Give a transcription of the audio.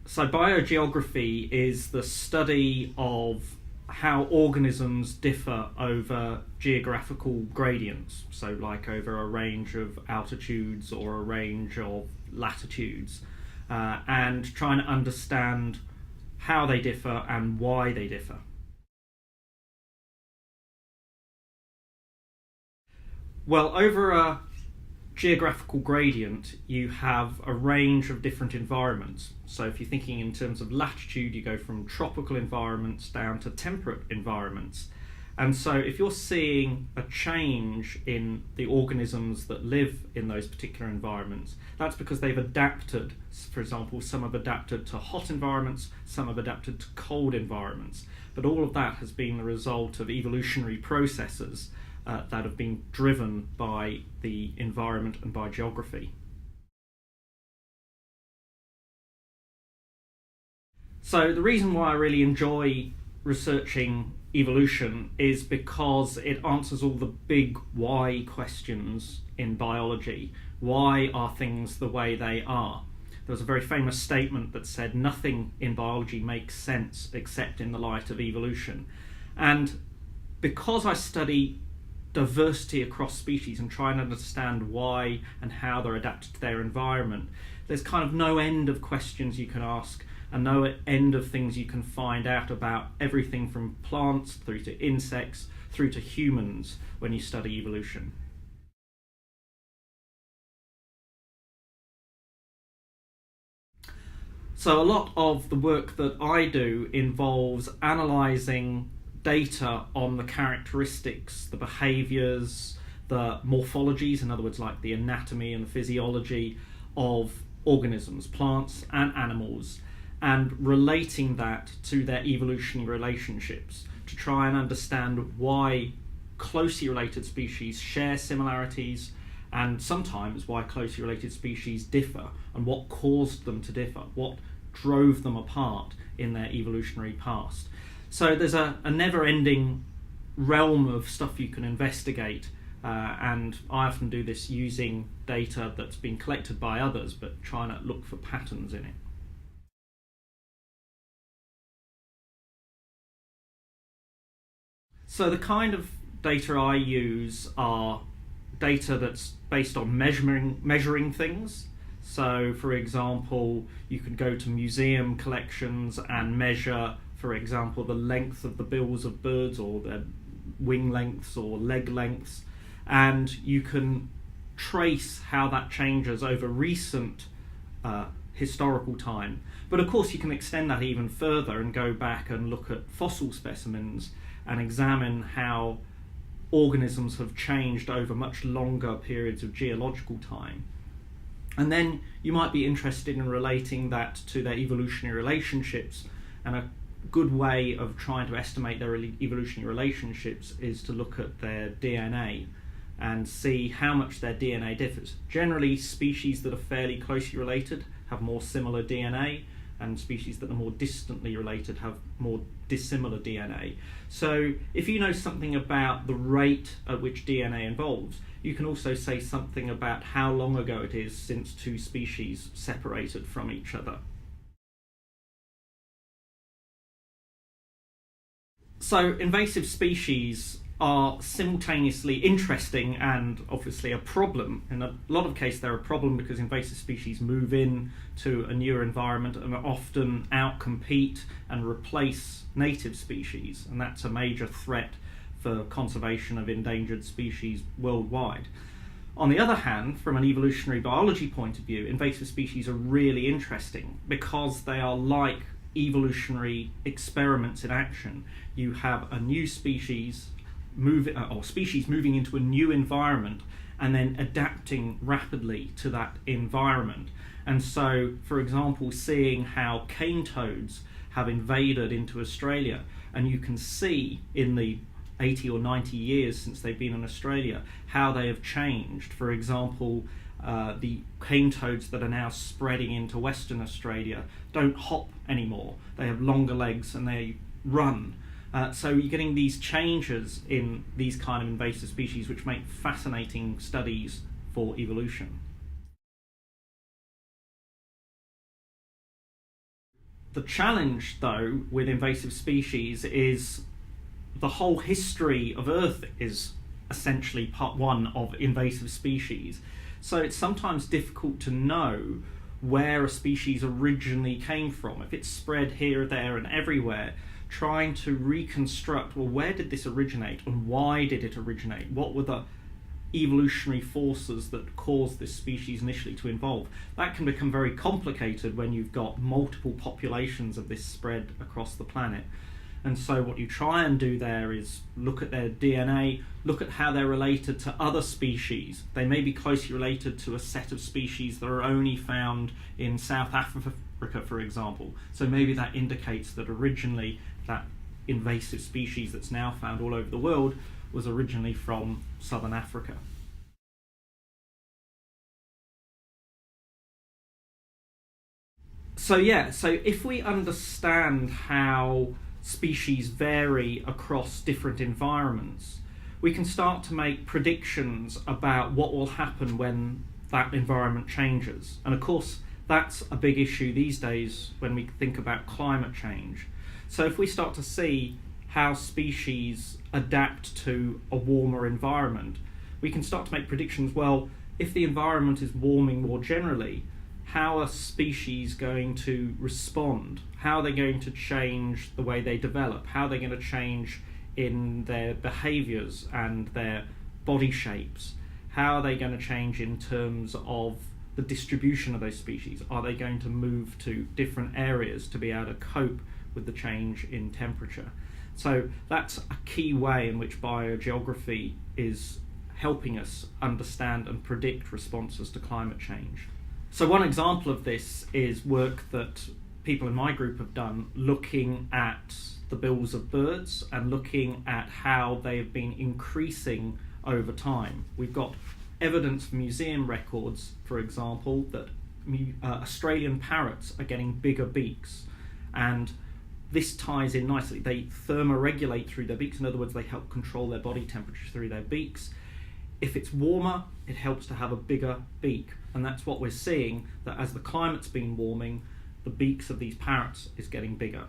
So biogeography is the study of how organisms differ over geographical gradients, so like over a range of altitudes or a range of latitudes, and trying to understand how they differ and why they differ. Well, over a geographical gradient, you have a range of different environments. So if you're thinking in terms of latitude, you go from tropical environments down to temperate environments. And so if you're seeing a change in the organisms that live in those particular environments, that's because they've adapted. For example, some have adapted to hot environments, some have adapted to cold environments. But all of that has been the result of evolutionary processes that have been driven by the environment and by geography. So the reason why I really enjoy researching evolution is because it answers all the big why questions in biology. Why are things the way they are? There was a very famous statement that said nothing in biology makes sense except in the light of evolution. And because I study diversity across species and try and understand why and how they're adapted to their environment, there's kind of no end of questions you can ask and no end of things you can find out about everything from plants through to insects through to humans when you study evolution. So a lot of the work that I do involves analysing data on the characteristics, the behaviours, the morphologies, in other words like the anatomy and the physiology of organisms, plants and animals, and relating that to their evolutionary relationships to try and understand why closely related species share similarities and sometimes why closely related species differ and what caused them to differ, what drove them apart in their evolutionary past. So there's a never-ending realm of stuff you can investigate, and I often do this using data that's been collected by others, but trying to look for patterns in it. So the kind of data I use are data that's based on measuring things. So, for example, you could go to museum collections and measure, for example, the length of the bills of birds or their wing lengths or leg lengths, and you can trace how that changes over recent historical time. But of course you can extend that even further and go back and look at fossil specimens and examine how organisms have changed over much longer periods of geological time. And then you might be interested in relating that to their evolutionary relationships, and a good way of trying to estimate their evolutionary relationships is to look at their DNA and see how much their DNA differs. Generally, species that are fairly closely related have more similar DNA, and species that are more distantly related have more dissimilar DNA. So if you know something about the rate at which DNA evolves, you can also say something about how long ago it is since two species separated from each other. So invasive species are simultaneously interesting and obviously a problem. In a lot of cases they're a problem because invasive species move in to a newer environment and often outcompete and replace native species, and that's a major threat for conservation of endangered species worldwide. On the other hand, from an evolutionary biology point of view, invasive species are really interesting because they are like evolutionary experiments in action. You have a new species moving into a new environment and then adapting rapidly to that environment. And so, for example, seeing how cane toads have invaded into Australia, and you can see in the 80 or 90 years since they've been in Australia how they have changed. For example, the cane toads that are now spreading into Western Australia don't hop anymore. They have longer legs and they run. So you're getting these changes in these kind of invasive species which make fascinating studies for evolution. The challenge, though, with invasive species is the whole history of Earth is essentially part one of invasive species. So it's sometimes difficult to know where a species originally came from. If it's spread here, there, and everywhere, trying to reconstruct, well, where did this originate and why did it originate? What were the evolutionary forces that caused this species initially to evolve? That can become very complicated when you've got multiple populations of this spread across the planet. And so what you try and do there is look at their DNA, look at how they're related to other species. They may be closely related to a set of species that are only found in South Africa, for example. So maybe that indicates that originally that invasive species that's now found all over the world was originally from southern Africa. So if we understand how species vary across different environments, we can start to make predictions about what will happen when that environment changes. And of course, that's a big issue these days when we think about climate change. So if we start to see how species adapt to a warmer environment, we can start to make predictions. Well, if the environment is warming more generally, how are species going to respond? How are they going to change the way they develop? How are they going to change in their behaviours and their body shapes? How are they going to change in terms of the distribution of those species? Are they going to move to different areas to be able to cope with the change in temperature? So that's a key way in which biogeography is helping us understand and predict responses to climate change. So one example of this is work that people in my group have done looking at the bills of birds and looking at how they have been increasing over time. We've got evidence from museum records, for example, that Australian parrots are getting bigger beaks, and this ties in nicely. They thermoregulate through their beaks. In other words, they help control their body temperature through their beaks. If it's warmer, it helps to have a bigger beak. And that's what we're seeing, that as the climate's been warming, the beaks of these parrots is getting bigger.